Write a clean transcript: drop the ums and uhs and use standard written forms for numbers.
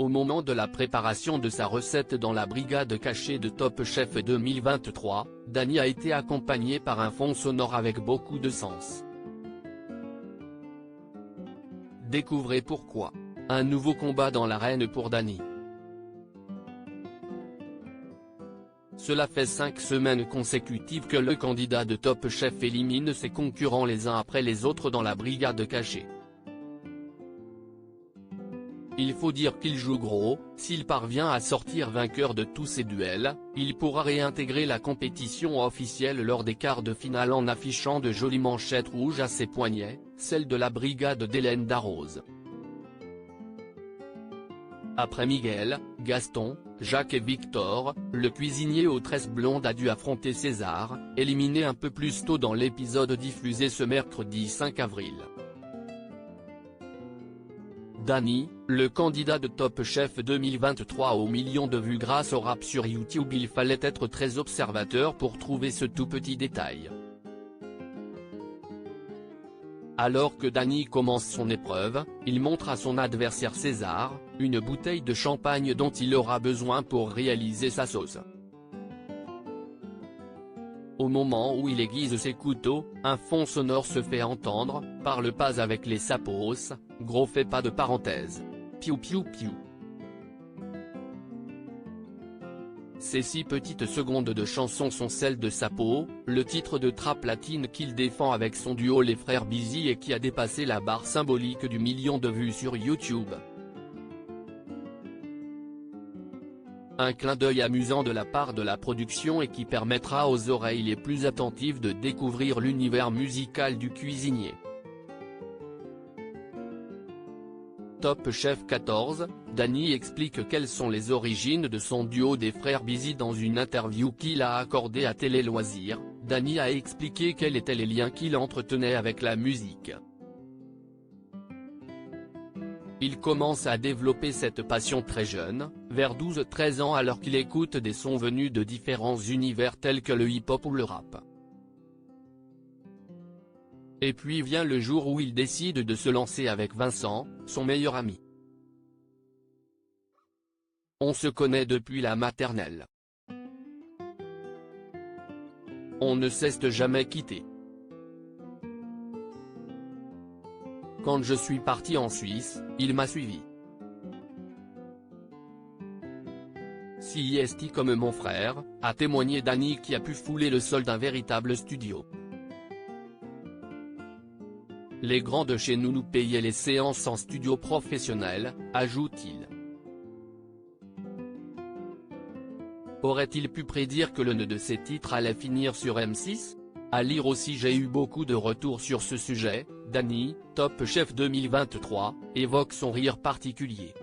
moment de la préparation de sa recette dans la brigade cachée de Top Chef 2023, Dany a été accompagné par un fond sonore avec beaucoup de sens. Découvrez pourquoi. Un nouveau combat dans l'arène pour Dany. Cela fait 5 semaines consécutives que le candidat de Top Chef élimine ses concurrents les uns après les autres dans la brigade cachée. Il faut dire qu'il joue gros, s'il parvient à sortir vainqueur de tous ses duels, il pourra réintégrer la compétition officielle lors des quarts de finale en affichant de jolies manchettes rouges à ses poignets, celles de la brigade d'Hélène Darroze. Après Miguel, Gaston, Jacques et Victor, le cuisinier aux tresses blondes a dû affronter César, éliminé un peu plus tôt dans l'épisode diffusé ce mercredi 5 avril. Dany, le candidat de Top Chef 2023 aux millions de vues grâce au rap sur YouTube. Il fallait être très observateur pour trouver ce tout petit détail. Alors que Dany commence son épreuve, il montre à son adversaire César, une bouteille de champagne dont il aura besoin pour réaliser sa sauce. Au moment où il aiguise ses couteaux, un fond sonore se fait entendre, parle pas avec les sapos, gros fait pas de parenthèse. Piou piou piou. Ces 6 petites secondes de chanson sont celles de Sapo, le titre de trap latine qu'il défend avec son duo Les Frères Busy et qui a dépassé la barre symbolique du million de vues sur YouTube. Un clin d'œil amusant de la part de la production et qui permettra aux oreilles les plus attentives de découvrir l'univers musical du cuisinier. Top Chef 14, Dany explique quelles sont les origines de son duo des Frères Busy dans une interview qu'il a accordée à Télé Loisirs. Dany a expliqué quels étaient les liens qu'il entretenait avec la musique. Il commence à développer cette passion très jeune, vers 12-13 ans alors qu'il écoute des sons venus de différents univers tels que le hip-hop ou le rap. Et puis vient le jour où il décide de se lancer avec Vincent, son meilleur ami. On se connaît depuis la maternelle. On ne s'est jamais quitté. Quand je suis parti en Suisse, il m'a suivi. Si est comme mon frère, a témoigné Dany qui a pu fouler le sol d'un véritable studio. Les grands de chez nous payaient les séances en studio professionnel, ajoute-t-il. Aurait-il pu prédire que l'un de ses titres allait finir sur M6 ? À lire aussi. J'ai eu beaucoup de retours sur ce sujet. Dany, Top Chef 2023, évoque son rire particulier.